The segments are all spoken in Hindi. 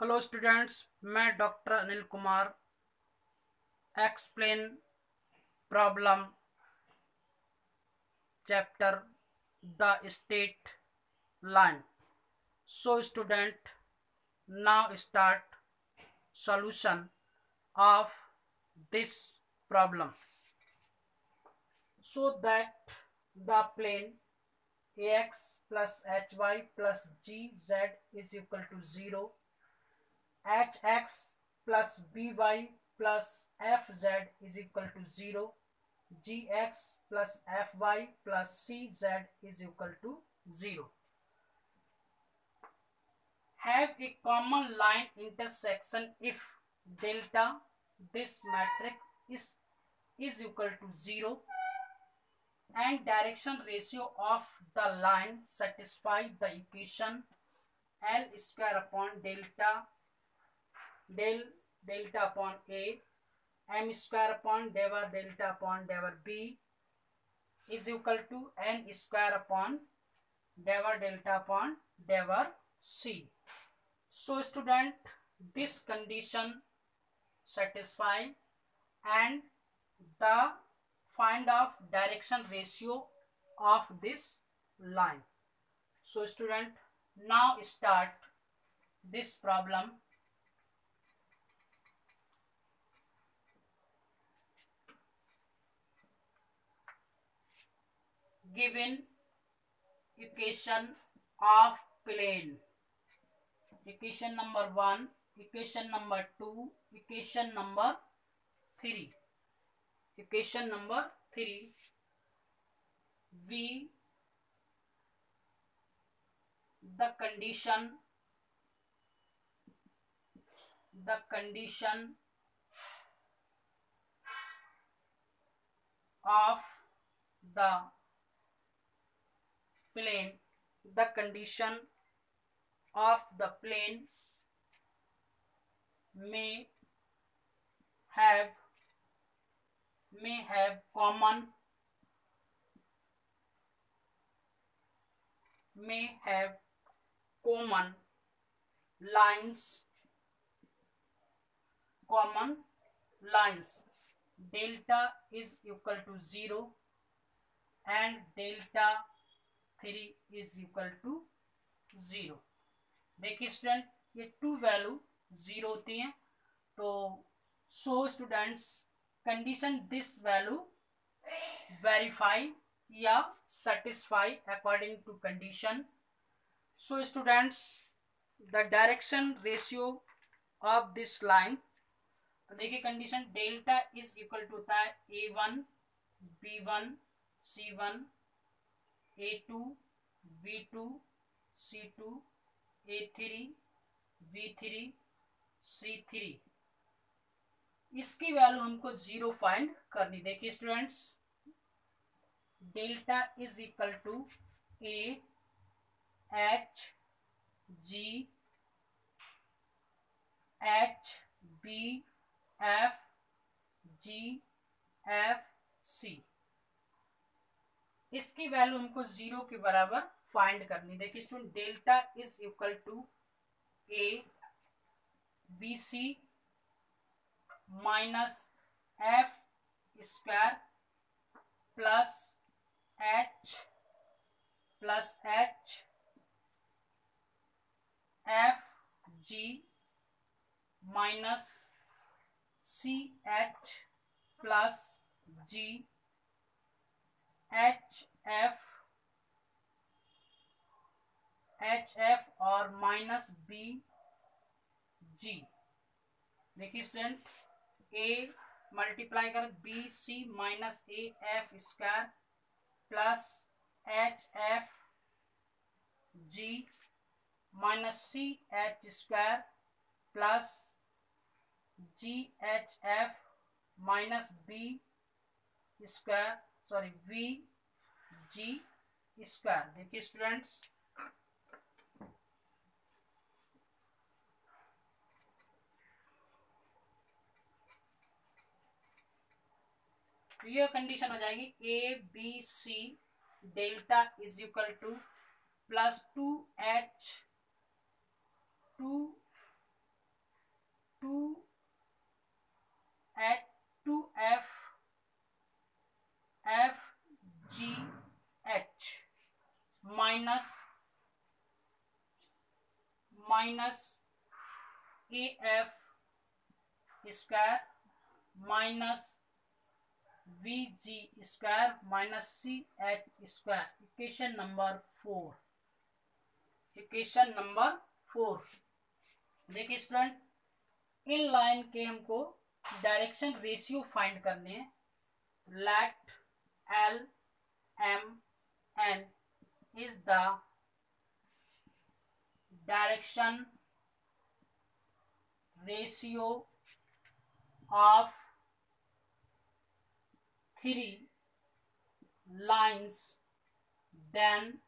हेलो स्टूडेंट्स, मैं doctor Anil Kumar explain problem chapter the state line. So student, now start solution of this problem. So that the plane ax plus hy plus gz is equal to 0, hx plus by plus fz is equal to 0, gx plus fy plus cz is equal to 0. Have a common line intersection if delta this matrix is equal to 0 and direction ratio of the line satisfy the equation L square upon delta upon A m square upon diver delta upon diver B is equal to n square upon diver delta upon diver C. So student, this condition satisfy and the find of direction ratio of this line. So student, now start this problem. Given equation of plane, equation number 1, equation number 2, equation number 3. Equation number 3, we the condition of the plane, the condition of the plane may have common lines, delta is equal to 0 and delta 3 is equal to 0. देखिए स्टूडेंट, ये टू वैल्यू 0 होती हैं. तो so students, condition this value verify या satisfy according to condition. So students, the direction ratio of this line, तो देखिए condition delta is equal to होता है A1 B1 C1 A2 V2 C2 A3 V3 C3. इसकी वैल्यू हमको 0 फाइंड करनी. देखिए students, delta is equal to A H G H B F G F C. इसकी वैल्यू हमको 0 के बराबर फाइंड करनी. देखिए student, delta is equal to A B C minus F square plus H F G minus C H plus G H F और माइनस बी जी. देखिए स्टूडेंट, ए मल्टीप्लाई कर B C minus A F square plus H F G minus C H square plus G H F minus B square V G square. देखिए स्टूडेंट्स, ये कंडीशन हो जाएगी A B C delta is equal to plus 2H minus A F square minus V G square minus C H square. Equation number 4। Equation number 4 देखिए स्टूडेंट, इन लाइन के हमको डायरेक्शन रेशियो फाइंड करने हैं। Let L M N is the direction ratio of 3 lines, then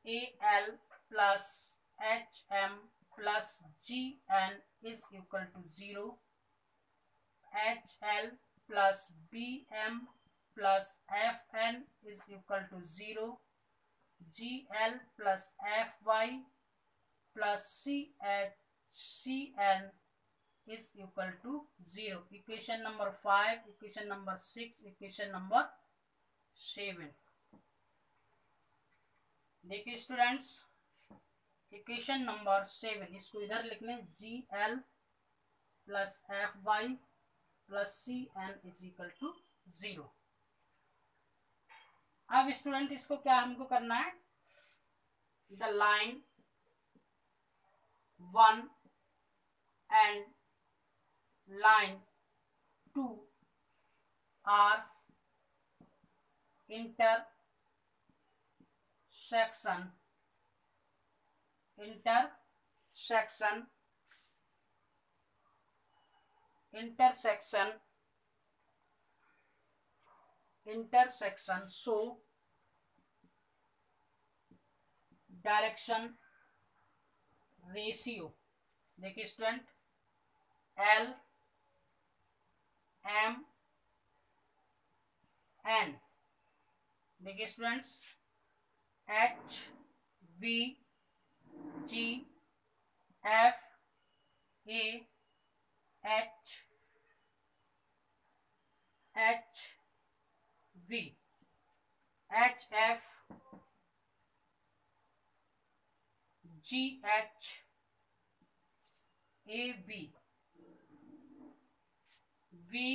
AL plus HM plus GN is equal to 0. HL plus BM plus FN is equal to 0. GL plus FY plus CN is equal to 0. Equation number 5, equation number 6, equation number 7। देखिए स्टूडेंट्स, इक्वेशन नंबर 7 इसको इधर लिख लें। G L plus F Y plus C N is equal to 0। अब स्टूडेंट इसको क्या हमको करना है, the line 1 and line 2 are intersection so direction ratio. देखिए स्टूडेंट, एल एम एन, देखिए students, H V G F A H H V H F G H A B V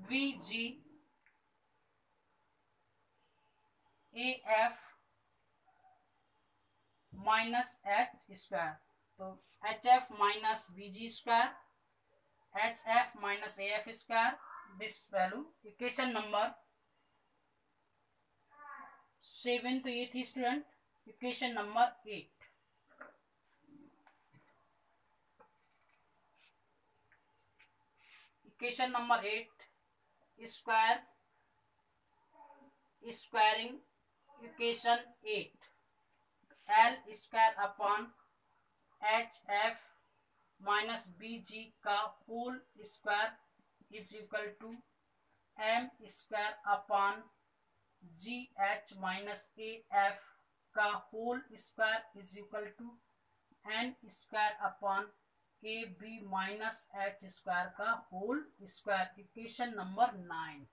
V G A F minus H square. तो H F minus B G square H F minus A F square this value. Equation number 7 तो ये थी student. Equation number 8, equation number 8 square squaring equation 8 L square upon H F minus B G का whole square is equal to M square upon G H minus A F का whole square is equal to N square upon A B minus H square का होल स्क्वायर। Equation number 9।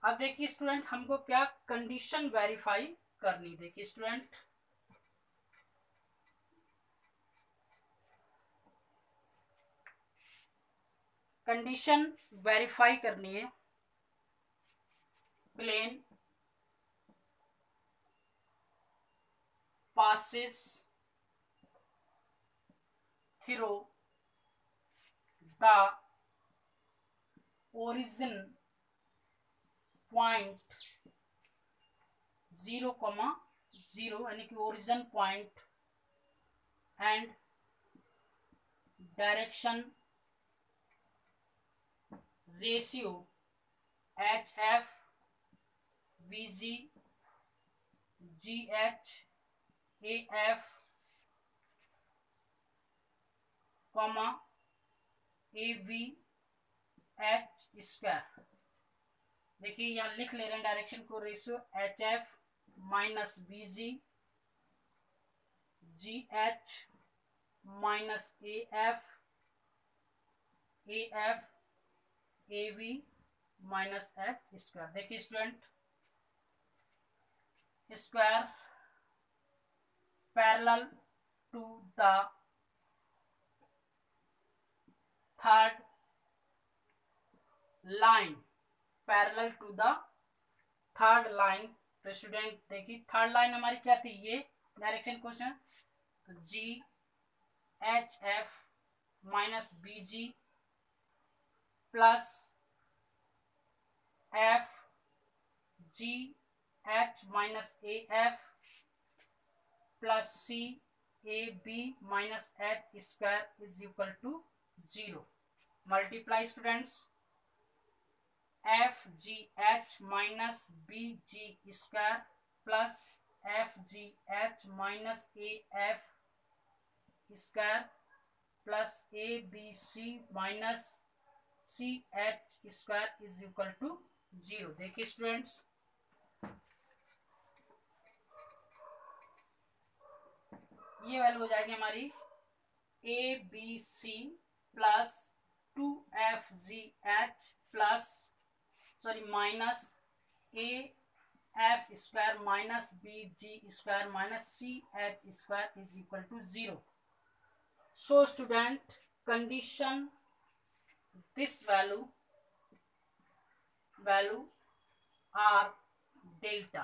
अब देखिए स्टूडेंट, हमको क्या कंडीशन वेरीफाई करनी। देखिए स्टूडेंट, कंडीशन वेरीफाई करनी है। Plane passes through the origin point 0, 0 यानी कि origin point and direction ratio H F V G G H A F comma A V H square. देखिए यहाँ लिख ले रहे हैं डायरेक्शन को, ratio H F minus B G G H minus A F A V minus H square. देखिए student, square parallel to the third line, parallel to the third line. तो स्टूडेंट देखिए थर्ड लाइन हमारी क्या थी, ये डायरेक्शन क्वेश्चन, तो G H F minus B G plus F G H minus A F plus C A B minus H square is equal to 0। Multiply students F G H minus B G square plus F G H minus A F square plus A B C minus C H square is equal to 0। देखिए स्टूडेंट्स ये वैल्यू हो जाएगी हमारी A B C plus 2FGH plus sorry minus A F square minus B G square minus C H square is equal to 0। So student condition this value are delta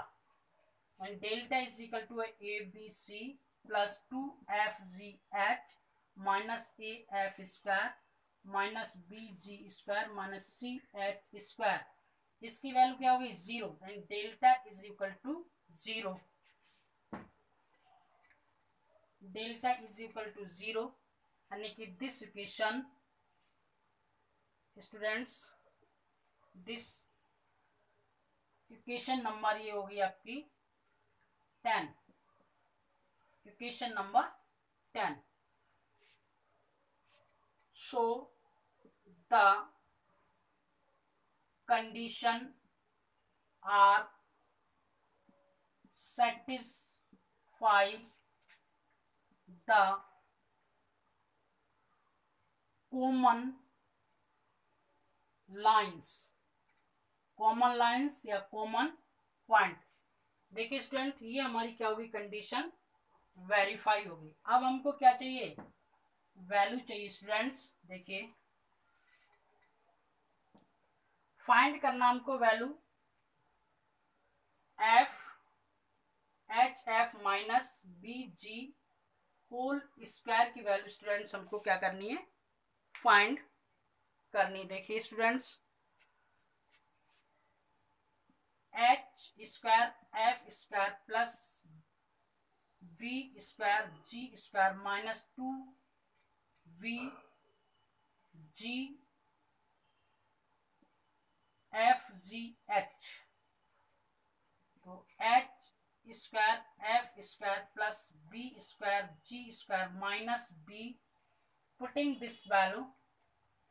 and delta is equal to ABC plus 2FGH minus AF square minus BG square minus CH square। इसकी वैल्यू क्या होगी 0 and delta is equal to 0। Delta is equal to 0 यानी कि this equation students this equation number ये होगी आपकी 10, equation number 10। So the condition are satisfy the common lines, common lines या कॉमन पॉइंट। देखिए स्टूडेंट ये हमारी क्या होगी कंडीशन वेरीफाई होगी। अब हमको क्या चाहिए वैल्यू चाहिए स्टूडेंट्स। देखिए फाइंड करना हमको value F H F minus B G whole square की वैल्यू स्टूडेंट्स हमको क्या करनी है फाइंड करनी। देखिए students H square F square plus B square G square minus 2 G F G H, तो H square F square plus B square G square minus B, putting this value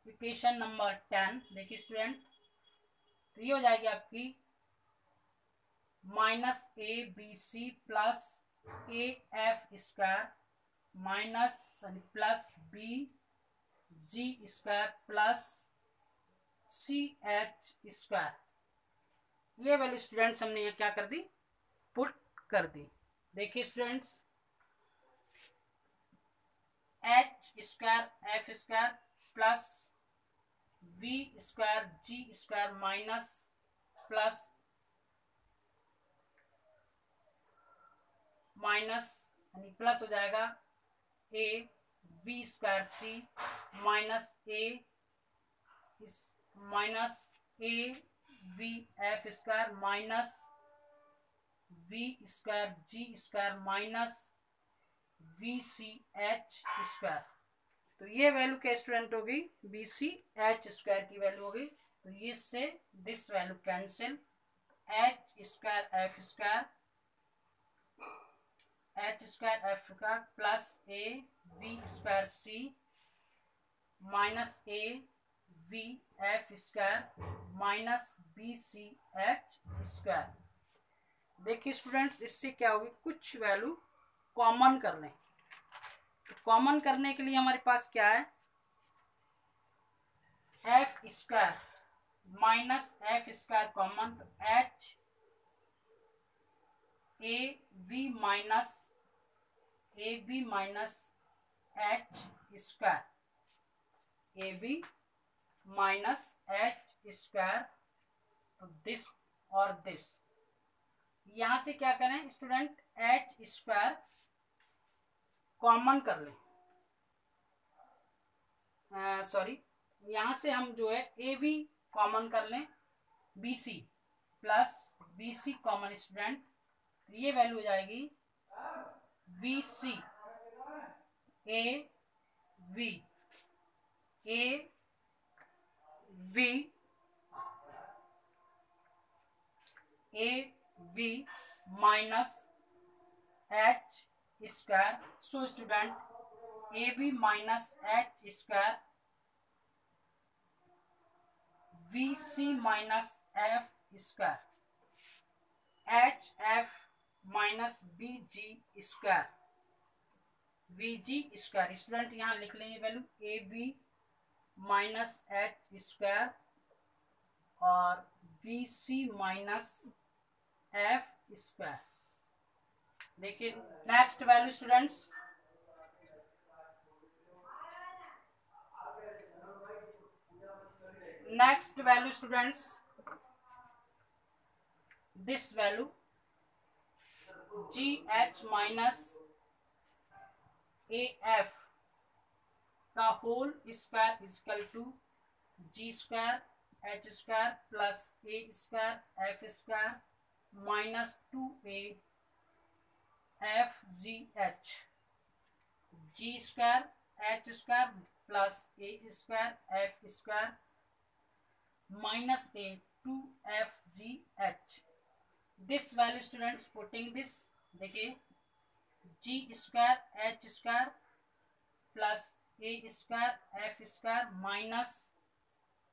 equation number 10। देखिए स्टूडेंट तो ये हो जाएगी आपकी minus A B C plus A F square minus plus B G square plus C H square. ये वाली स्टूडेंट्स हमने ये क्या कर दी पुट कर दी। देखिए students H square F square plus V square G square minus plus minus यानी प्लस हो जाएगा A V square C minus A minus A V F square minus V square G square minus V C H square. तो ये वैल्यू क्या स्टूडेंट होगी बी सी एच स्क्वायर की वैल्यू होगी। तो ये से this value cancel H square F square H square F square plus A V square C minus A V F square minus B C H square. देखिए स्टूडेंट्स इससे क्या होगी कुछ वैल्यू कॉमन कर लें। तो कॉमन करने के लिए हमारे पास क्या है F square minus F square common, तो H A V minus A B minus H square, A B minus H square, तो दिस और दिस, यहां से क्या करें स्टूडेंट, एच स्क्वायर कॉमन कर लें, सॉरी यहां से हम जो है ए बी कॉमन कर लें, B C plus B C common student, ये वैल्यू हो जाएगी V C A V, A V, A V minus H square, so student A B minus H square, V C minus F square, H F minus B G square, V G square, student यहां लिख लेंगे value A B minus H square और V C minus F square. देखिए next value students, next value students, this value G H minus A F का whole square is equal to G square H square plus A square F square minus 2a F G H, G square H square plus A square F square minus A 2f G H, this value students putting this, देखिए G square H square plus A square F square minus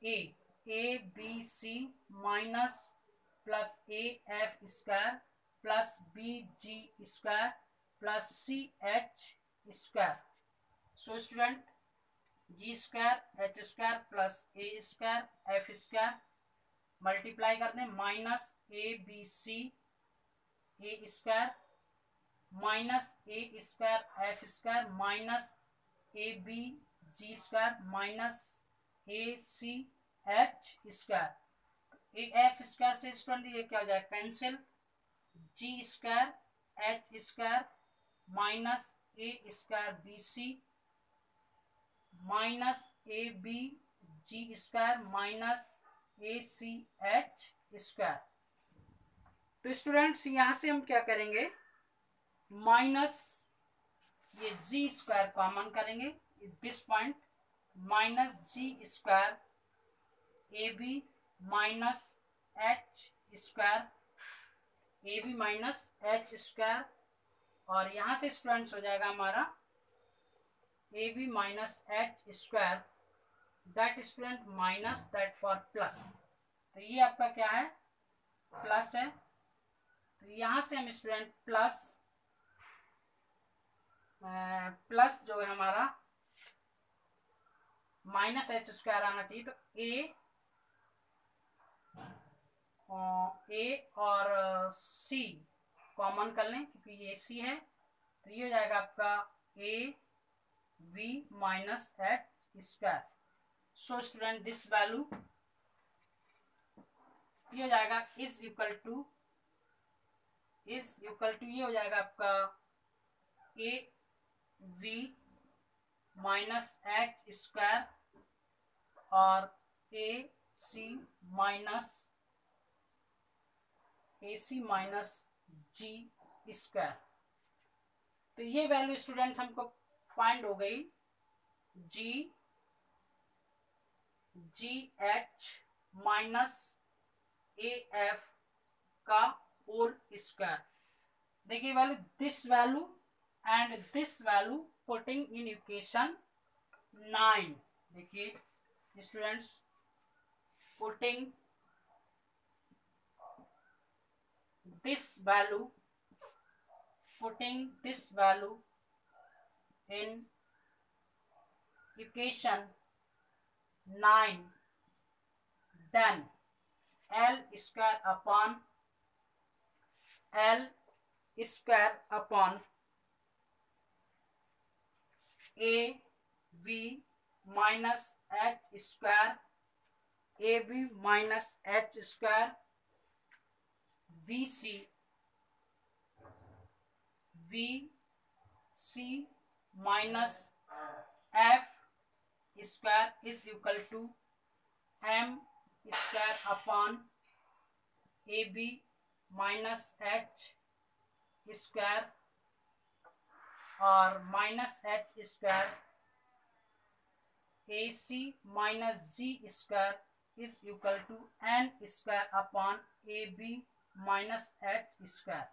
A B C minus plus A F square plus B G square plus C H square, so student G square H square plus A square F square multiply कर दें minus A B C A square minus A square F square minus A B G square minus A C H square, A F square से स्टूडेंट ये क्या हो जाएगा cancel, G square H square minus A square B C minus A B G square minus A C H square. तो स्टूडेंट्स यहां से हम क्या करेंगे, माइनस ये जी स्क्वायर कॉमन करेंगे this point, minus G square A B minus H square, A B minus H square, और यहां से स्टूडेंट्स हो जाएगा हमारा A B minus H square, that student minus that for plus, तो ये आपका क्या है प्लस है, तो यहां से हम स्टूडेंट प्लस प्लस जो है हमारा माइनस एच स्क्वायर आना चाहिए, तो ए और सी कॉमन कर लें क्योंकि ये सी है, तो ये हो जाएगा आपका ए V minus H square, so student this value ये हो जाएगा इज इक्वल टू ये हो जाएगा आपका ए वी माइनस एच स्क्वायर और A C minus G square, तो ये वैल्यू स्टूडेंट्स हमको फाइंड हो गई G H minus A F का होल स्क्वायर, देखिए value this value and this value putting in equation 9, देखिए students putting this value in equation 9, then L square upon A B minus H square, A B minus H square, V C minus F square is equal to M square upon A B minus H square और minus H square A C minus G square is equal to N square upon A B minus H square,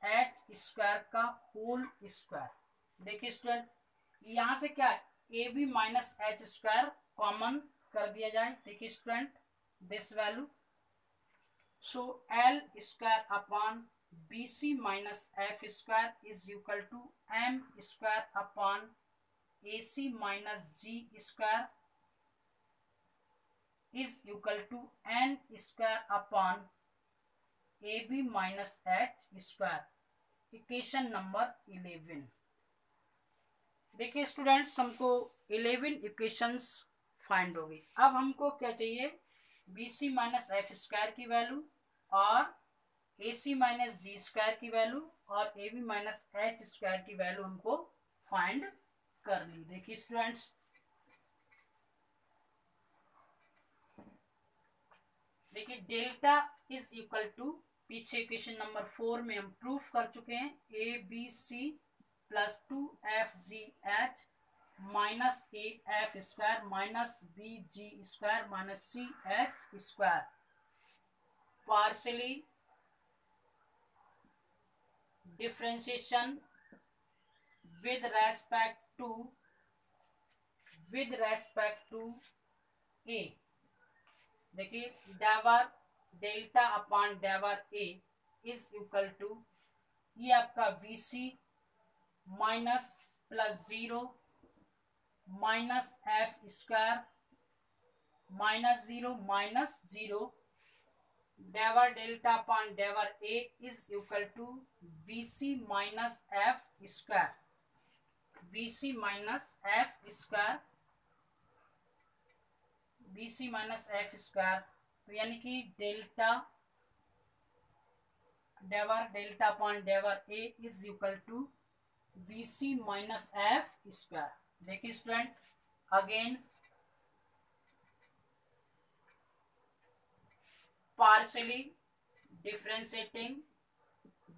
H square का होल स्क्वायर। देखिए स्टूडेंट, यहां से क्या है, A B minus H square common कर दिया जाए। देखिए student, this value, so L square upon B C minus F square is equal to M square upon A C minus G square is equal to N square upon A B minus H square. Equation number 11। देखिए स्टूडेंट्स, हमको 11 इक्वेशंस फाइंड हो गई। अब हमको क्या चाहिए, B C minus F square की वैल्यू और A C minus G square की वैल्यू और A B minus H square की वैल्यू हमको फाइंड करनी। देखिए स्टूडेंट्स, देखिए डेल्टा इज इक्वल टू, पीछे इक्वेशन नंबर 4 में हम प्रूफ कर चुके हैं, A B C plus 2FGH minus A F square minus B G square minus C H square partially differentiation with respect to a। देखिए del delta upon del A is equal to, ये आपका V C minus plus 0 minus F square minus 0 minus 0, del delta upon del A is equal to V C minus F square, V C minus F square, B C minus F square. तो यानी कि delta del delta upon del A is equal to B C minus F square. देखिए student, again partially differentiating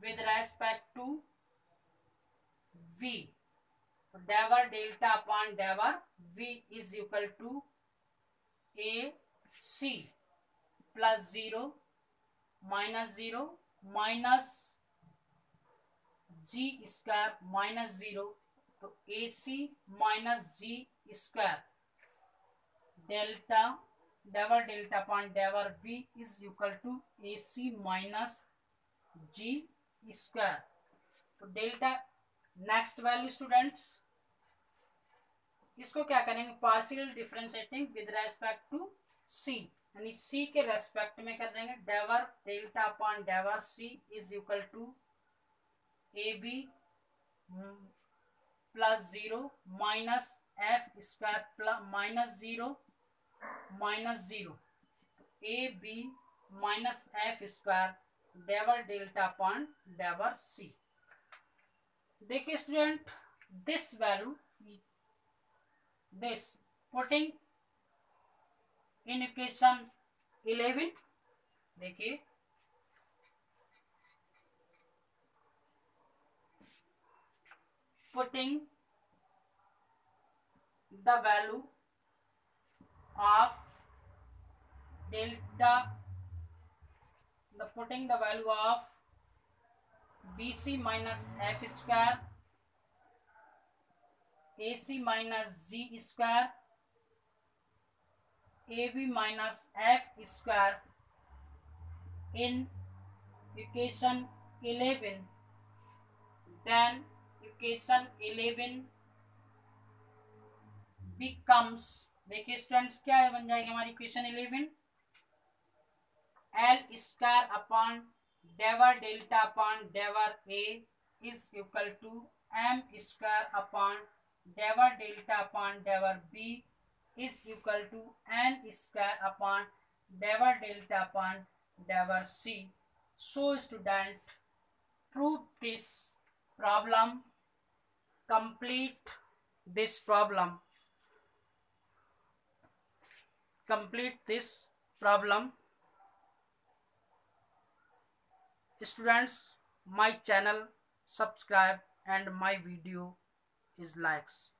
with respect to v, डेवर delta upon डेवर v is equal to a c plus 0 minus 0 minus G square minus 0, तो A C minus G square delta del delta upon डेवर v is equal to A C minus G square. तो डेल्टा नेक्स्ट वैल्यू स्टूडेंट्स, इसको क्या करेंगे, partial differentiating with respect to C, यानी सी के रेस्पेक्ट में कर देंगे। Del delta upon del C is equal to A B plus 0 minus F square plus minus 0 minus 0, A B minus F square del delta upon del C. देखिए student, this value, this putting in equation 11, देखिए putting the value of delta, putting the value of BC minus F square, AC minus G square, AB minus F square in equation 11, then equation 11 becomes, देखिए स्टूडेंट्स क्या है, बन जाएगी हमारी equation 11, L square upon del delta upon del A is equal to m square upon diver delta upon diver b is equal to n square upon diver delta upon diver c. So student, prove this problem, complete this problem, complete this problem. Students, my channel subscribe and my video is likes.